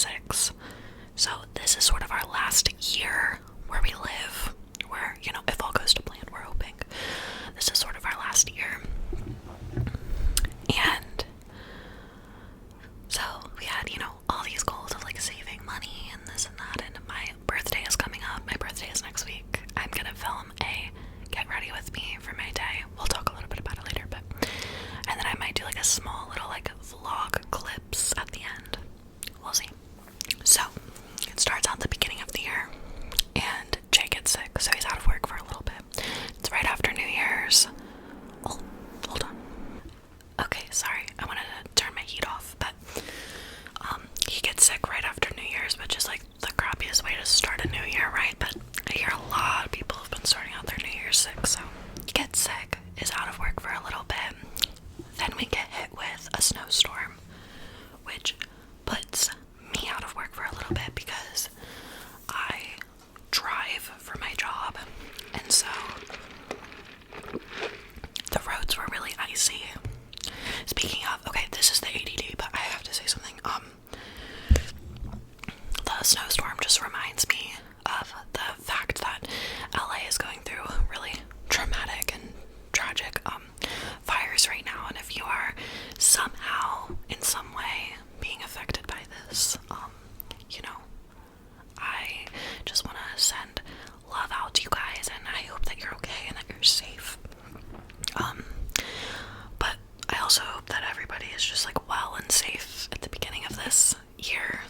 26. So this is sort of our last year where we live, where, you know, if all goes to plan, we're hoping. This is sort of our last year. And so we had, you know, all these goals of like saving money and this and that, and my birthday is coming up. My birthday is next week. I'm gonna film a get ready with me for my day. We'll talk a little bit about it later, but and then I might do like a small little like vlog clips at the end. We'll see. So it starts out the beginning of the year and Jay gets sick, so he's out of work for a little bit. It's right after New Year's. Oh, hold on. Okay, sorry, I wanted to turn my heat off, but he gets sick right after New Year's, which is like the crappiest way to start a new year, right? But I hear a lot of people have been starting out their New Year's sick, so he gets sick, is out of work for a little bit. Then we get hit with a snowstorm, which puts me out of work for a little bit because I drive for my job, and so the roads were really icy. Speaking of, okay, this is the ADD, but I have to say something. The snowstorm just reminds me of the fact that LA is going through really traumatic and tragic fires right now, and if you are somehow in some way being affected by this, you know, I just want to send love out to you guys, and I hope that you're okay and that you're safe. But I also hope that everybody is just like well and safe at the beginning of this year.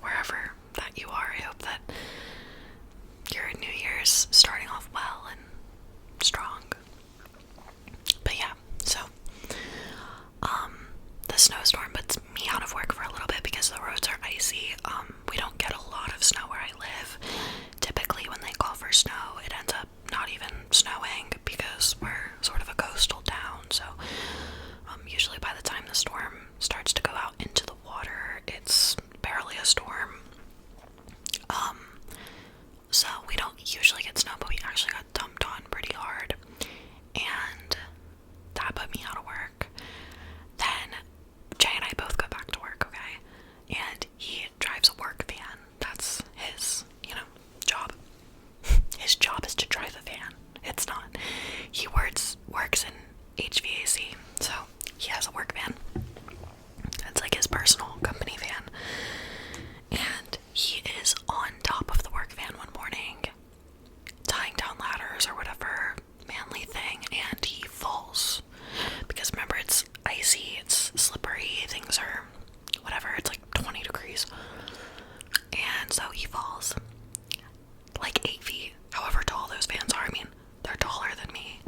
Wherever that you are, I hope that your New Year's starting off well and strong. But yeah, so the snowstorm puts me out of work for a little bit because the roads are icy. We don't get a lot of snow where I live. Typically when they call for snow, it ends up not even snowing because we're sort of a coastal town, so usually by the time the storm starts to go out into the water, it's barely a storm. So we don't usually get snow, but we actually got dumped on pretty hard, and that put me out of work. Then Jay and I both go back to work, okay? And he drives a work van. That's his, you know, job. His job is to drive a van. It's not. He works in HVAC, so he has a work van. It's like his personal company van. And he is on top of the work van one morning, tying down ladders or whatever manly thing, and he falls. Because remember, it's icy, it's slippery, things are whatever, it's like 20 degrees. And so he falls like 8 feet, however tall those vans are. I mean, they're taller than me.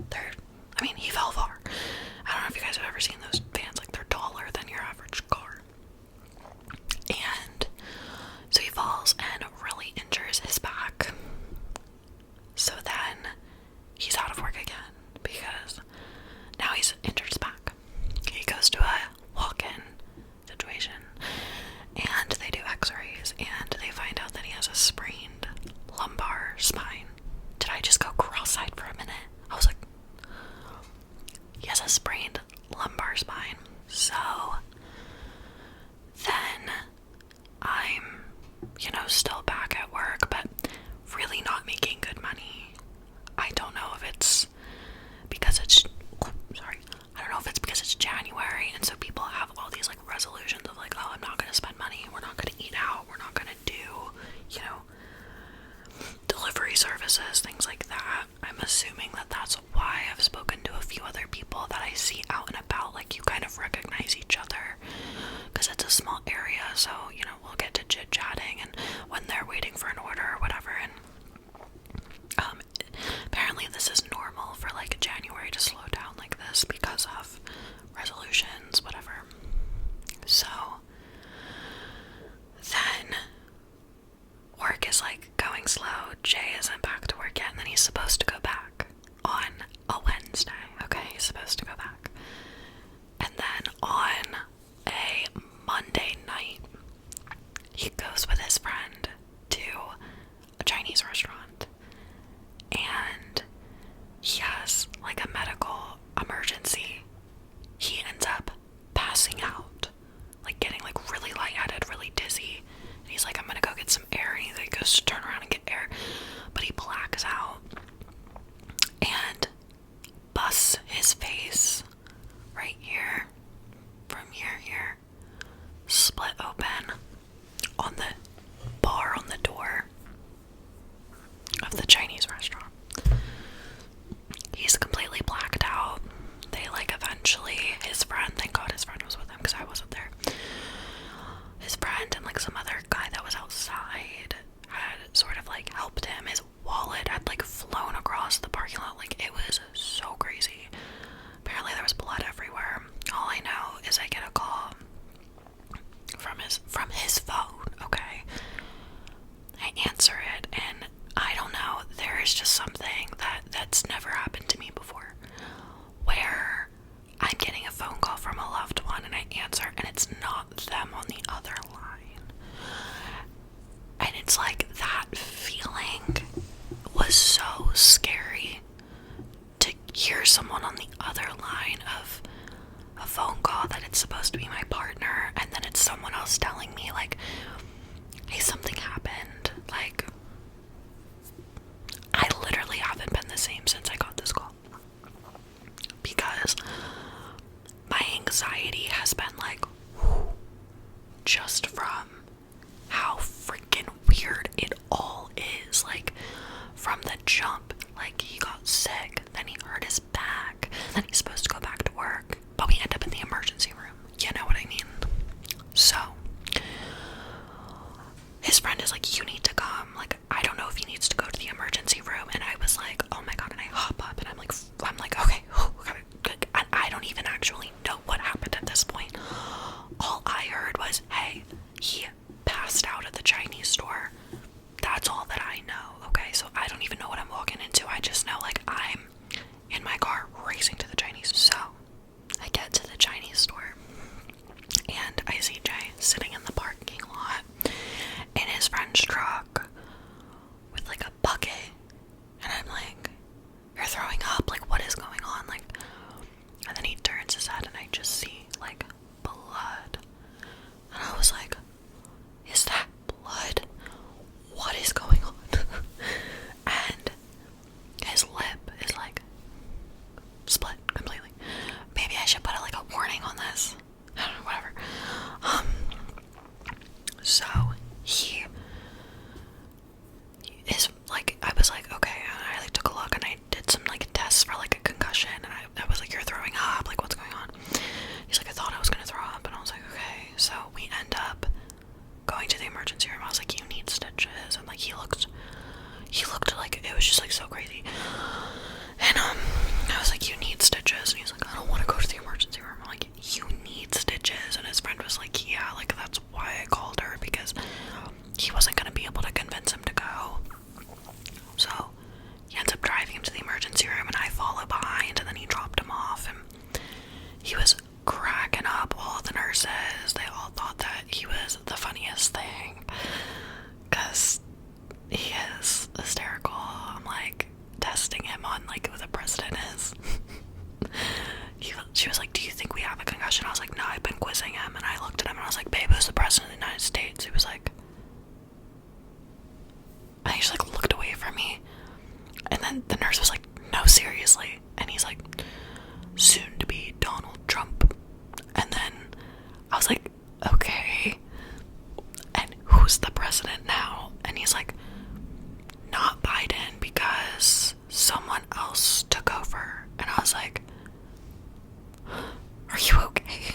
He fell far. I don't know if you guys have ever seen those vans, like they're taller than your average car. And so he falls and really injures his back. So then he's out of work again because now he's injured his back. He goes to a walk-in situation and they do x-rays and they find out that he has a sprained lumbar spine. Did I just go cross-eyed for a minute? I was like, he has a sprained lumbar spine. So then I'm, you know, still back at work, but really not making good money. I don't know if it's because it's, I don't know if it's because it's January, and so people have all these like resolutions of like, oh, I'm not gonna spend money, we're not gonna eat out, we're not gonna do, you know, delivery services, things like that. I'm assuming that that's why I've spoken to a few other people that I see out and about, like you kind of recognize each other because it's a small area, so you know, we'll get to chit-chatting and when they're waiting for an order or whatever. And apparently this is normal for like January to slow down like this because of resolutions, whatever. So then work is like going slow. Jay isn't back to work yet, and then he's supposed to go back on a Wednesday. Okay, he's supposed to go back. And then on a Monday night, he goes with his friend to a Chinese restaurant. And he has like a medical emergency. He ends up passing out, like getting on the bar on the door of the Chinese restaurant. He's completely blacked out. They like eventually, his friend, thank God his friend was with him because I wasn't there. His friend and like some other guy that was outside had sort of like helped him. His wallet had like flown across the parking lot. Like it was so crazy. Apparently there was blood everywhere. All I know is I get a call from his phone, okay? I answer it and I don't know, there is just something that's never happened to me before, where I'm getting a phone call from a loved one and I answer and it's not them on the other line. And it's like that feeling was so scary, to hear someone on the other line of a phone call that it's supposed to be my partner, and then it's someone else telling me like, hey, something happened. Like, I literally haven't been the same since I got this call, because my anxiety has been like, just from how freaking weird it all is. Like, from the jump, like he got sick, then he hurt his back, then he's supposed to go back to work, but we end up in the emergency room. You know what I mean? So his friend is like, you need to come. Like, I don't know if he needs to go to the emergency room. And I was like, oh my God. And I hop up and I'm like, okay, and I don't even actually know what happened at this point. All I heard was, hey, he passed out at the Chinese store. That's all that I know, okay? So I don't even know what I'm walking into. I just know, like, I'm in my car racing to the Chinese. So I get to the Chinese store and I see Jay sitting in the parking lot in his friend's truck with like a bucket, and I'm like, you're throwing up, like what is going on? Like, and then he turns his head and I just see like blood, and I was like, is that blood? What is going on? And his lip is like split completely. Maybe I should put like a warning on this. I don't know, whatever. So he is like, I was like, okay, and I like took a look and I did some like tests for like a concussion, and I was like, you're throwing up, like what's going on? He's like, I thought I was gonna throw up, and I was like, okay. So we end up going to the emergency room. I was like, you need stitches, and like he looked like, it was just like so crazy. And I was like, you need stitches, and he's like, I don't want to go to the emergency room. I'm like, you need stitches. And his friend was like, yeah, like that's why I called her, because he wasn't gonna be able to convince him to go. So he ends up driving him to the emergency room, and I follow behind, and then he dropped him off, and he was cracking up. All the nurses, they all thought that he was the funniest thing, because he is hysterical. I'm like testing him on like who the president is. She was like, do you think we have a concussion? I was like, no, I've been quizzing him. And I looked at him and I was like, babe, who's the president of the United States? He was like, and he just like looked away from me, and then the nurse was like, no, seriously. And he's like, soon to be Donald Trump. And then I was like, okay, and who's the president now? And he's like, not Biden, because someone else took over. And I was like, are you okay?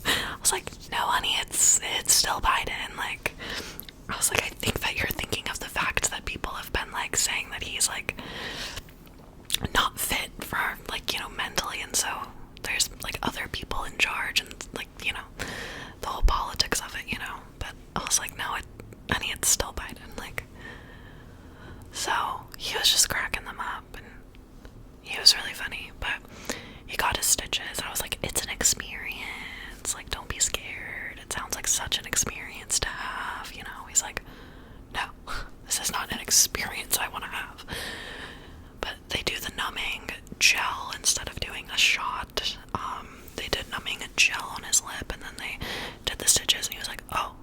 I was like, no honey, it's still Biden. Like, I was like, I think that you're thinking of the fact that people have been like saying that he's like not fit for like, you know, mentally, and so there's like other people in charge, and like, you know, the whole politics of it, you know. But I was like, no, honey, it's still Biden. Like, so he was just cracking them up, and he was really funny. But he got his stitches. I was like, it's an experience, like don't be scared, it sounds like such an experience to have, you know. He's like, no, this is not an experience I want to have. But they do the numbing gel instead of doing a shot. They did numbing gel on his lip, and then they did the stitches, and he was like, oh,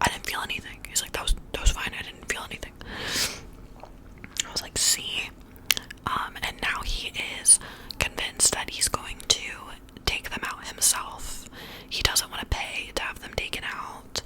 I didn't feel anything. He's like, that was fine, I didn't feel anything. I was like, see? And now he is convinced that he's going to take them out himself. He doesn't want to pay to have them taken out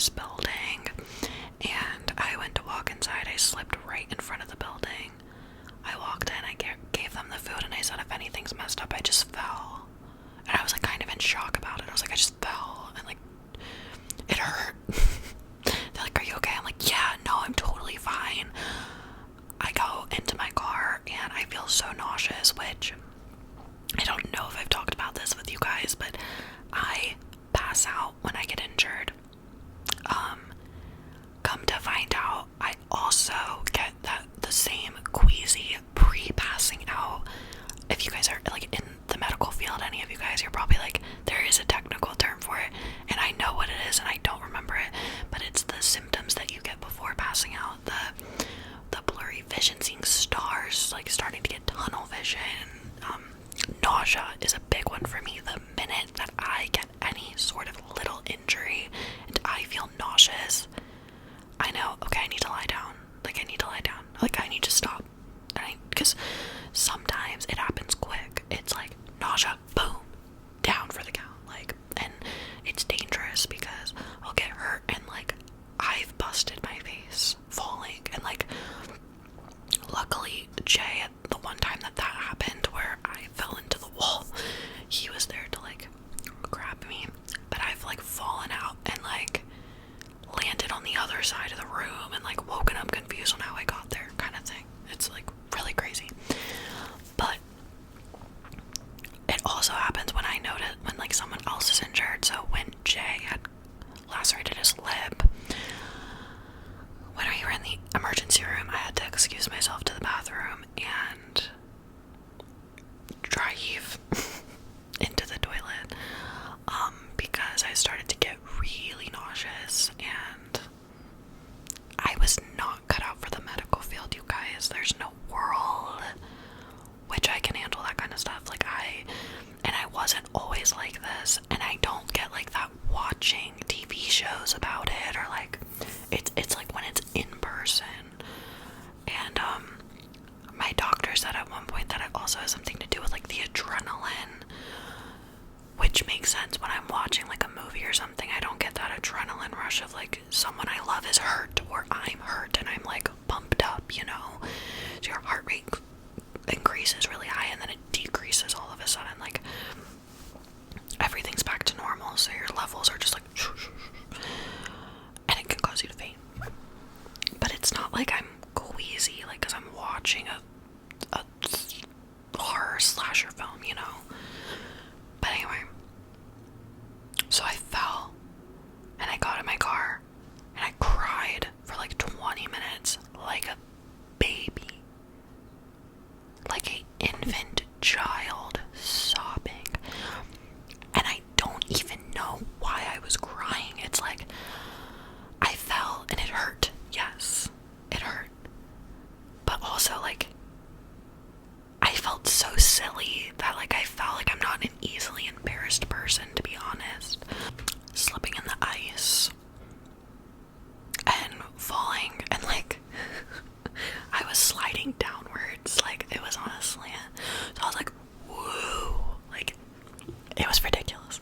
this building, and I went to walk inside. I slipped right in front of the building. I walked in, I gave them the food, and I said, if anything's messed up, I just fell. And I was like kind of in shock about it. I was like, I just fell, and like, it hurt. They're like, are you okay? I'm like, yeah, no, I'm totally fine. I go into my car, and I feel so nauseous, which I don't know if I've talked about this with you guys, but I pass out when I get injured. Come to find out, I also get the same queasy pre-passing out. If you guys are like in the medical field, any of you guys, you're probably like, there is a technical term for it, and I know what it is, and I don't remember it, but it's the symptoms that you get before passing out. The blurry vision, seeing stars, like starting to get tunnel vision. Nausea is a big one for me. The minute that I get any sort of little injury and I feel nauseous, I know, okay, I need to lie down. Like, I need to lie down. Like, I need to stop. Because sometimes it happens quick. It's like, nausea, boom, down for the count. Like, and it's dangerous because I'll get hurt and, like, I've busted my face falling. And, like, luckily, Jay, the one time that happened where I fell into the wall, he was there to, like, grab me. But I've, like, fallen out and, like, landed on the other side of the room and, like, woken up confused on how I got there, kind of thing. It's, like, really crazy. But it also happens when I notice when, like, someone else is injured. So when Jay had lacerated his lip, when we were in the emergency room, I had to excuse myself to the bathroom and dry heave into the toilet, because I started to get really nauseous, and I was not cut out for the medical field, you guys. There's no world which I can handle that kind of stuff. Like, I wasn't always like this, and I don't get like that watching TV shows about it, or like, it's like when it's in person. And my doctor said at one point that it also has something to do with like the adrenaline, which makes sense. When I'm watching like a movie or something, I don't get that adrenaline rush of like someone I love is hurt or I'm hurt and I'm like pumped up, you know? So your heart rate increases really high and then it decreases all of a sudden. Like, everything's back to normal, so your levels are just like, and it can cause you to faint. But it's not like I'm queasy, like, because I'm watching a horror slasher film, you know? But anyway, so I fell, and I got in my car, and I cried for like 20 minutes, like a baby, like an infant child sobbing, and I don't even know why I was crying. It's like, I fell, and it hurt, yes, it hurt, but also, like, I felt so silly that, like, I felt like I'm not an easily embarrassed person, to be honest. Slipping in the ice and falling, and like I was sliding downwards, like it was on a slant. So I was like, woo, like it was ridiculous.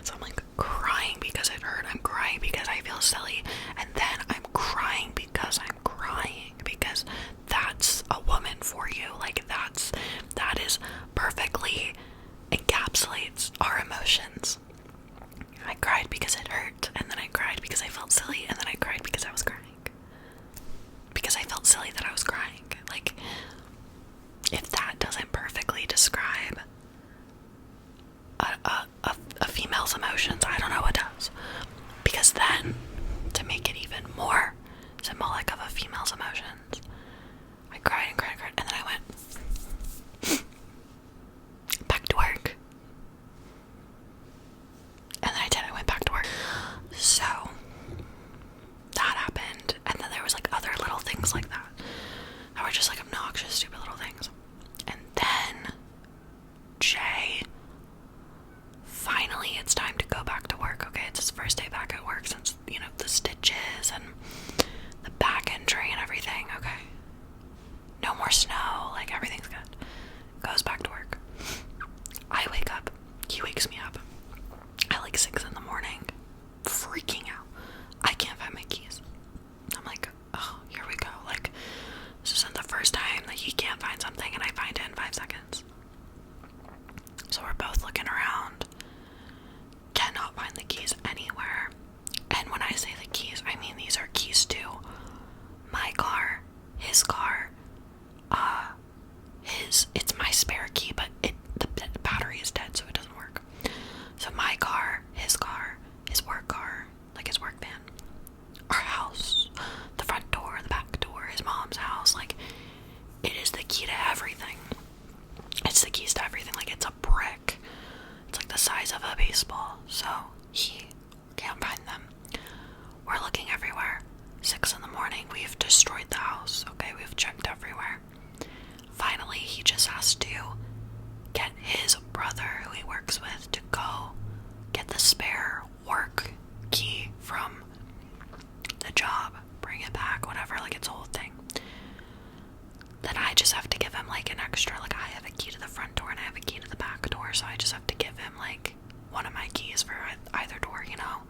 So I'm like crying because it hurt. I'm crying because I feel silly, and then I'm crying because I'm crying, because that's a woman for you. Like, that is perfectly encapsulates our emotions. I cried because it hurt, and then I cried because I felt silly, and then I cried because I was crying. Because I felt silly that I was crying. Like, if that doesn't perfectly describe a female's emotions, I don't know what does. Because then, to make it even more symbolic of a female's emotions, I cried and cried and cried, and then I went back to work. And then I went back to work. So, that happened, and then there was like other little things like that were just like obnoxious, stupid little things. And then Jay, finally it's time to go back to work. Okay, it's his first day back at work since, you know, the stitches and the back injury and everything. Okay, no more snow, like everything's good. Goes back to work. I wake up, he wakes me up at like 6 in the morning, freaking cannot find the keys anywhere. And when I say the keys, I mean these are keys to my car, his car, it's my spare key, but the battery is dead, so it doesn't work. So my car, his work car, like his work van, our house, the front door, the back door, his mom's house, like, it is the key to everything. It's the keys to everything. Like, it's a brick. It's like the size of a baseball. So he can't find them. We're looking everywhere. 6 in the morning, we've destroyed the house. Okay, we've checked everywhere. Finally, he just has to get his brother, who he works with, to go get the spare work key from the job, bring it back, whatever, like, it's a whole thing. Then I just have to give him, like, an extra, like, I have a key to the front door and I have a key to the back door, so I just have to give him, like, one of my keys for either door, you know?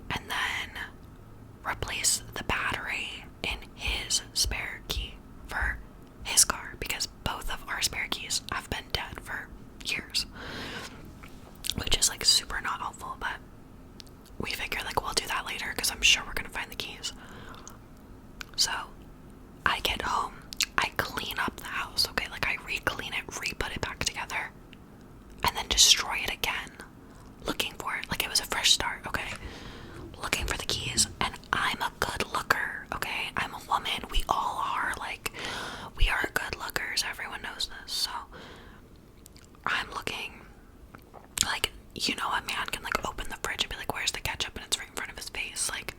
And then replace the battery in his spare key for his car, because both of our spare keys have been dead for years, which is, like, super not helpful, but we figure, like, we'll do that later because I'm sure we're gonna find the keys. So I get home, I clean up the house, okay, like, I re-clean it, re-put it back together, and then destroy it again, looking for it, like it was a fresh start, okay, looking for the keys. And I'm a good looker, okay, I'm a woman, we all are, like, we are good lookers, everyone knows this. So I'm looking, like, you know, a man can, like, open the fridge and be like, where's the ketchup, and it's right in front of his face. Like,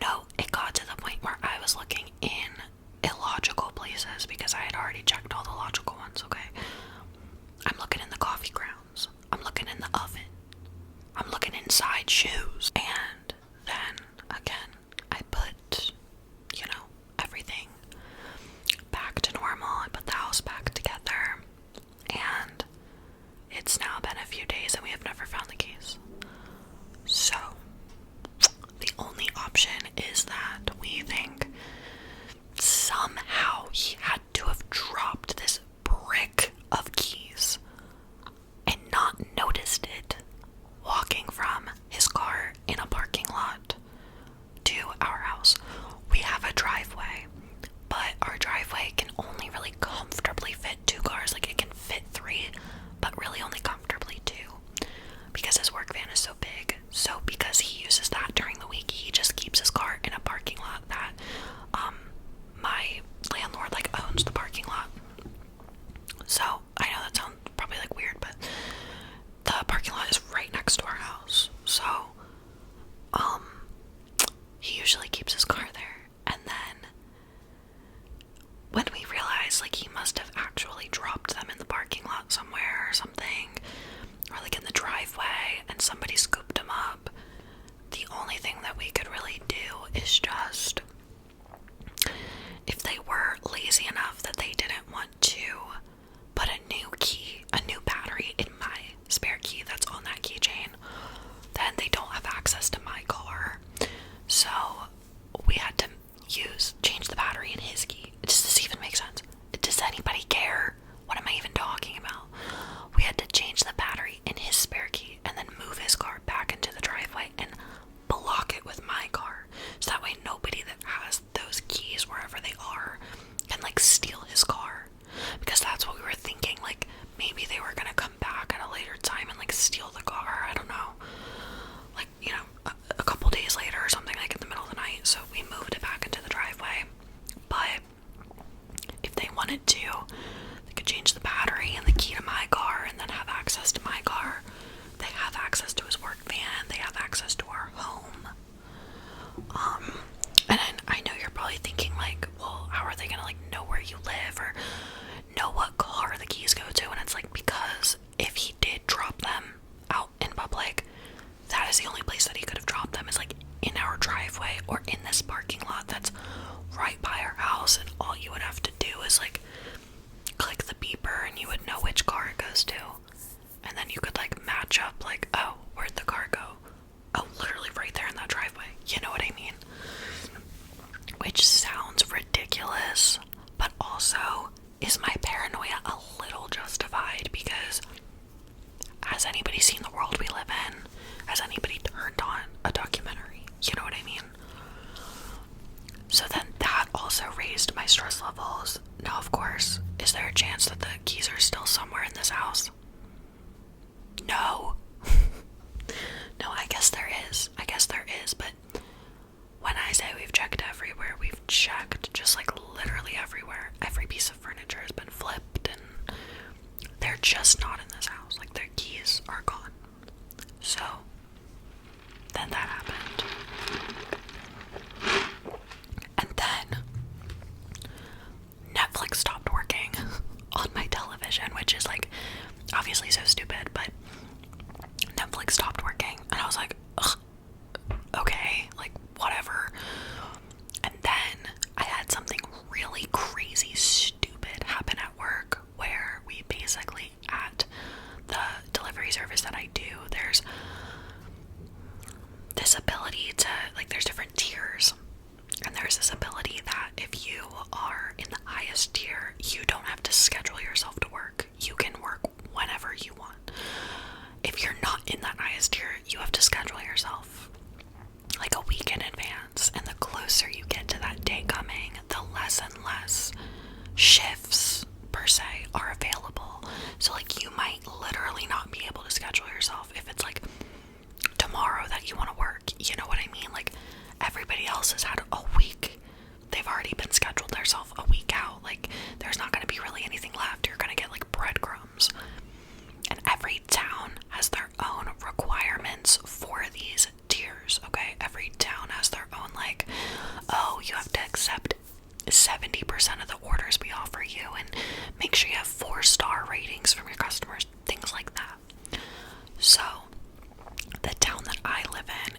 no, it got to the point where I was looking in illogical places because I had already checked all the logical ones, okay? I'm looking in the coffee grounds, I'm looking in the oven, I'm looking inside shoes, and then again I put, you know, everything back to normal. I put the house back together, and it's now been a few days and we have never found the keys. So the only option is that we think somehow he had to have dropped this brick of keys and not noticed it walking from his car in a parking lot to our house. We have a driveway, but our driveway can only really comfortably fit 2 cars. Like, it can fit 3, but really only comfortably 2, because his work van is so big. So because he uses that during the week, he just keeps his car in a parking lot that my landlord, like, owns the parking lot. So I know that sounds probably, like, weird, but the parking lot is right next to our house. So he usually keeps his car there. And then when we realized, like, he must have actually dropped them in the parking lot somewhere or something, or, like, in the driveway, and somebody scooped him up,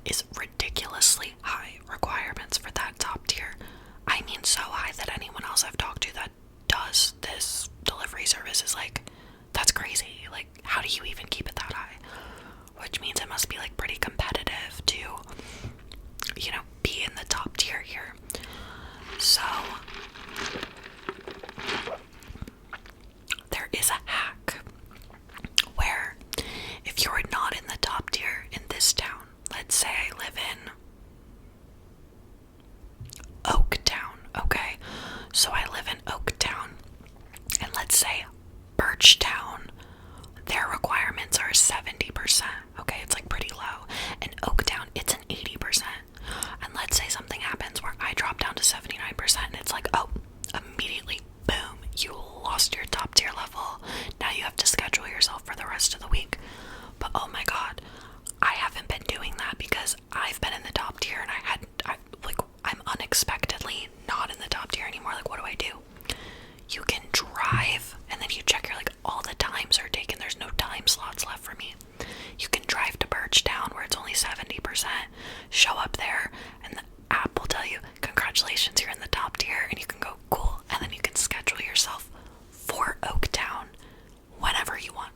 is ridiculously high requirements for that top tier. I mean, so high that anyone else I've talked to that does this delivery service is like, that's crazy. Like, how do you even keep it that high? Which means it must be like pretty competitive to, you know, be in the top tier here. So there is a hack where if you're not in the top tier in this town, let's say I live in Oaktown, okay? So I live in Oaktown, and let's say Birchtown, their requirements are 70%, okay? It's like pretty low. And Oaktown, it's an 80%. And let's say something happens where I drop down to 79%, and it's like, oh, immediately, boom, you lost your top tier level. Now you have to schedule yourself for the rest of the week. But oh my god, I haven't been doing that because I've been in the top tier, and I'm unexpectedly not in the top tier anymore. Like, what do I do? You can drive, and then you check your, like, all the times are taken. There's no time slots left for me. You can drive to Birchtown where it's only 70%, show up there, and the app will tell you, congratulations, you're in the top tier, and you can go, cool, and then you can schedule yourself for Oaktown whenever you want.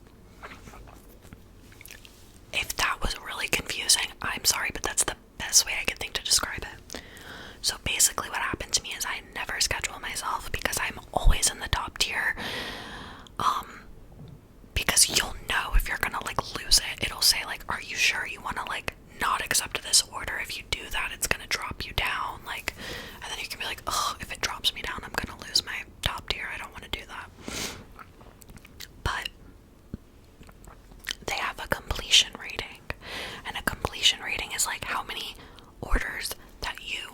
If that was really confusing, I'm sorry, but that's the best way I can think to describe it. So basically what happened to me is I never schedule myself because I'm always in the top tier. Because you'll know if you're gonna like lose it. It'll say like, are you sure you wanna like not accept this order? If you do that, it's gonna drop you down. Like, and then you can be like, oh, if it drops me down, I'm gonna lose my top tier. I don't wanna do that. But they have a completion rating. And a completion rating is like how many orders that you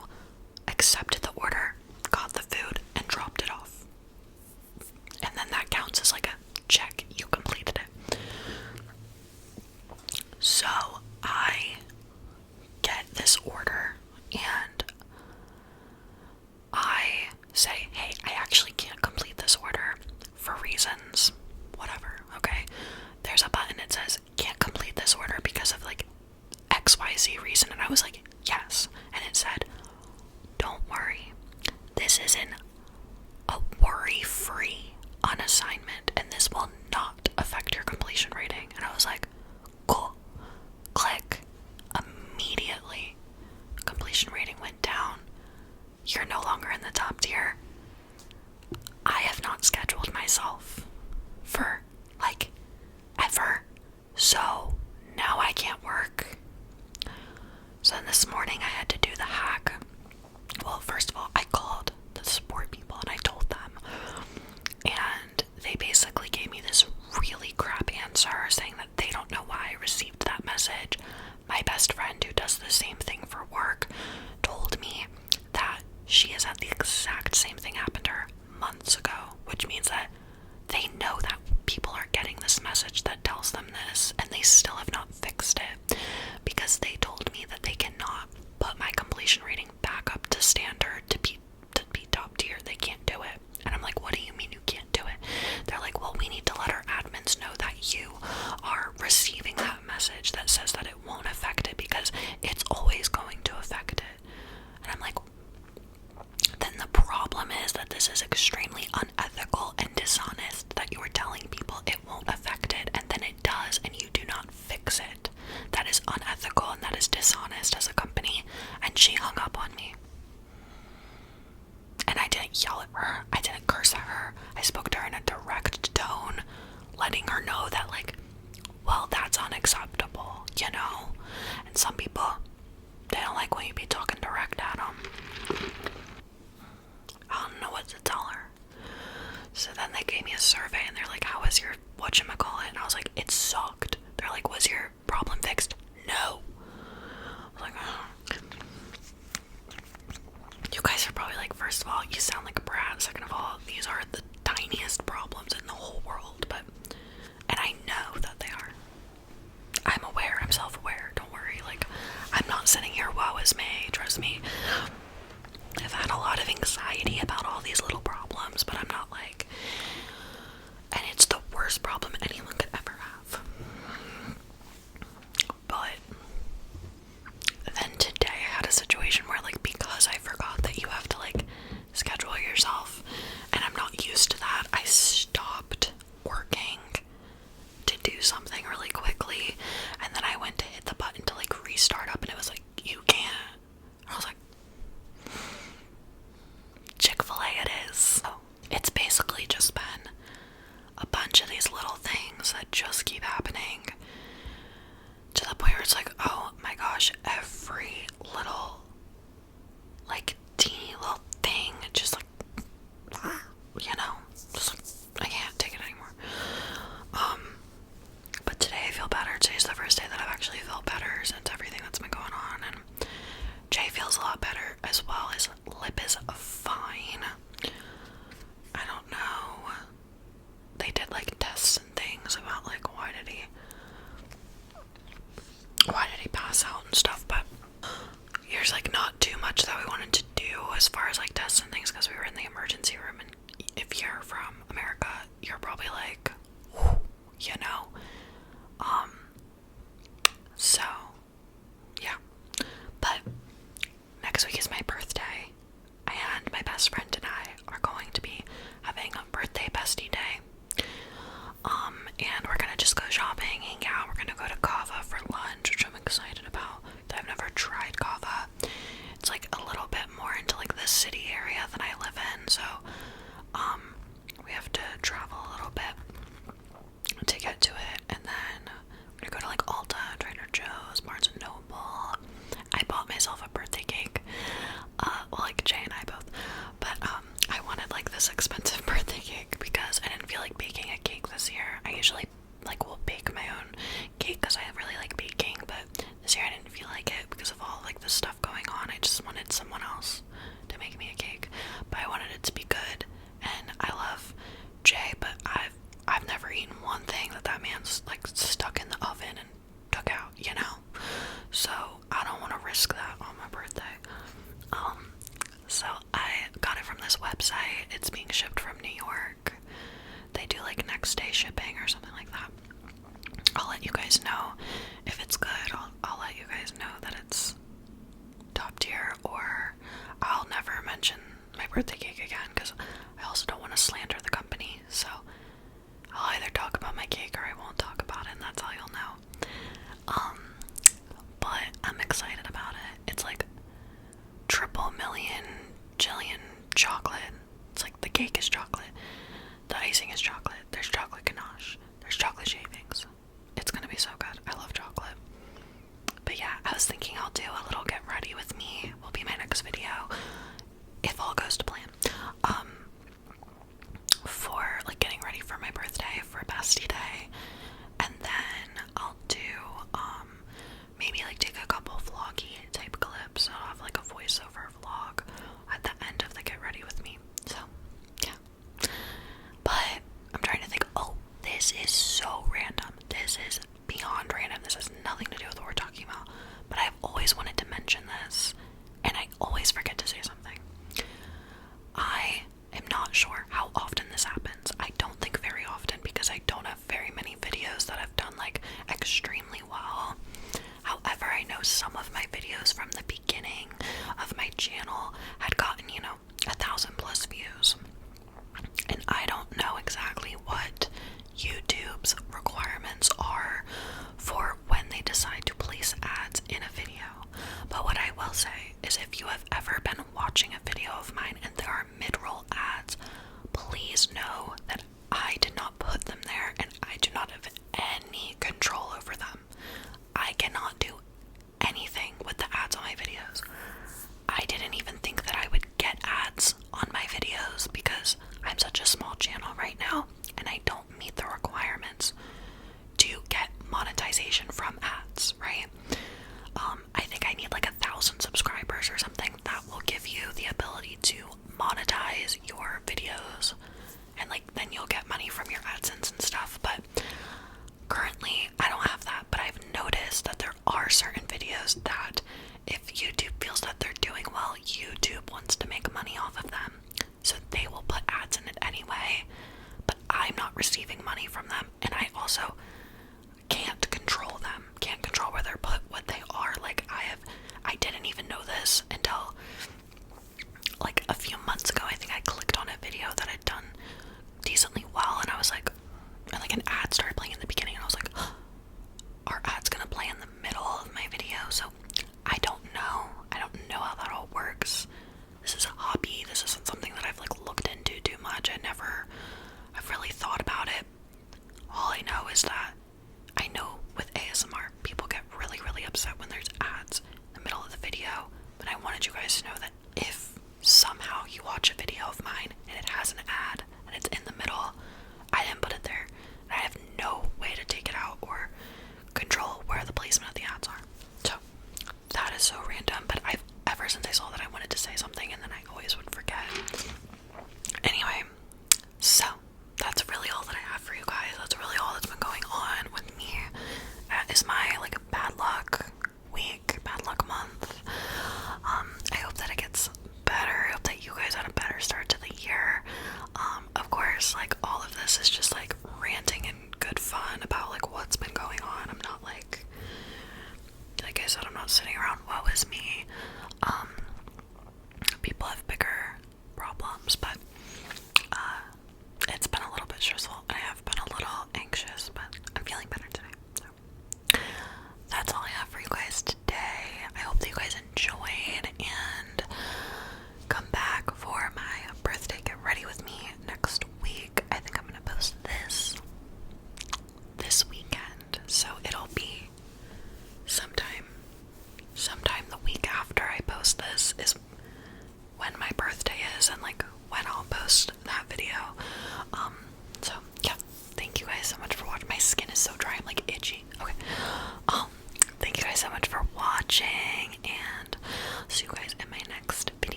accepted the order, got the food, and dropped it off. And then that counts as like a check. You completed it. So I get this order and I say, hey, I actually can't complete this order for reasons, whatever, okay? There's a button that says, can't complete this order because of like XYZ reason. And I was like, yes. And it said, don't worry, this is a worry-free unassignment, and this will not affect your completion rating. And I was like, cool. Click. Immediately, completion rating went down. You're no longer in the top tier. I have not scheduled myself for, like, ever. So, now I can't work. So then this morning I had to do the hack. Well, first of all, I called the support people and I told them. And they basically gave me this really crap answer saying that they don't know why I received that message. My best friend, who does the same thing for work, told me that she has had the exact same thing happen to her months ago, which means that they know that people are getting this message that tells them this, and they still have not fixed it, because they told me that they cannot put my completion rating back up to standard to be top tier. They can't do it. And I'm like, what do you mean you can't do it? They're like, well, we need to let our admins know that you are receiving that message that says that it won't affect it, because it's always going to affect it. And I'm like, then the problem is that this is extremely unethical and dishonest, that you are telling people it won't affect it, and then it does, and you do not fix it. That is unethical, and that is dishonest as a company. And she hung up on me. And I didn't yell at her. I didn't curse at her. I spoke to her in a direct tone, letting her know that, like, well, that's unacceptable, you know? And some people, they don't like when you be talking direct at them. I don't know what to tell her. So then they gave me a survey, and they're like, how was your whatchamacallit? And I was like, it sucked. They're like, was your problem fixed? No. I was like, oh. You guys are probably like, first of all, you sound like a brat. Second of all, these are the tiniest problems in the whole world. And I know that they are. I'm aware. I'm self-aware. Don't worry. Like, I'm not sitting here, woe is me. Trust me. I've had a lot of anxiety about all these little problems, but I'm not like, and it's the worst problem anyone could ever have. it's like, oh my gosh, every little, like, teeny little thing, just like, you know, just like, I can't take it anymore. But today I feel better. Today's the first day that I've actually felt better since everything that's been going on, and Jay feels a lot better as well. His lip is fine. I don't know. They did like tests and things about like why did he pass out and stuff, but there's like not too much that we wanted to do as far as like tests and things because we were in the emergency room, and if you're from America, you're probably like, you know, so yeah. But next week is my birthday, and my best friend and I are going to be having a birthday bestie day. And we're gonna just go shopping, hang out. We're gonna go to Kava for lunch, which I'm excited about. I've never tried Kava. It's like a little bit more into like the city area than I live in, so we have to travel a little bit to get to it. And then we're gonna go to like Ulta, Trader Joe's, Barnes and Noble. I bought myself a birthday cake. Well, like Jay and I both, but I wanted like this expensive birthday cake because I didn't feel like baking a cake this year. I usually like will bake my own cake because I really like baking, but this year I didn't feel like it because of all like the stuff going on. I just wanted someone else to make me a cake, but I wanted it to be good. And I love Jay, but I've never eaten one thing that man's like stuck in the oven and took out, you know. So I don't want to risk that on my birthday. So I got it from this website. It's being shipped from New York. They do like next day shipping or something like that. I'll let you guys know if it's good. I'll let you guys know that it's top tier, or I'll never mention my birthday cake again because I also don't want to slander the company. So I'll either talk about my cake or I won't talk about it, and that's how you'll know. But I'm excited about it. It's like triple million jillion chocolate. It's like the cake is chocolate, the icing is chocolate, there's chocolate ganache, there's chocolate shavings. It's gonna be so good. I love chocolate. But yeah, I was thinking I'll do a little get ready with me will be my next video if all goes to plan, for like getting ready for my birthday, for bestie day. And then I'll do maybe like take a couple vloggy type clips. So I'll have like a voiceover vlog at the end of the get ready with me. So yeah. But I'm trying to think, oh, this is so random. This is beyond random. This has nothing to do with what we're talking about. But I've always wanted to mention this, and I always forget to say something. I am not sure how often this happens. I don't think very often because I don't have very many videos that I've done like extremely well. However, I know some of my videos from the beginning of my channel had gotten, 1,000+ views. And I don't know exactly what YouTube's requirements are for when they decide to place ads in a video. But what I will say is if you have ever been watching a video of mine and there are mid-roll ads, please know that I did not put them there and I do not have any control over them. I cannot do anything with the ads on my videos. I didn't even think that I would get ads on my videos because I'm such a small channel right now and I don't meet the requirements to get monetization from ads, right? I think I need like 1,000 subscribers or something that will give you the ability when there's ads in the middle of the video, but I wanted you guys to know that if somehow you watch a video of mine and it has an ad and it's in the middle, I didn't put it there. And I have no way to take it out or control where the placement of the ads are. So that is so random, but ever since I saw that, I wanted to say something and then I always would forget. Anyway, so that's really all that I have for you guys. That's really all that's been going on with me. That is my like bad luck week, bad luck month. I hope that it gets better. I hope that you guys had a better start to the year. Of course, like all of this is just like ranting and good fun about like what's been going on. I'm not like I said, I'm not sitting around, woe is me. People have bigger problems, but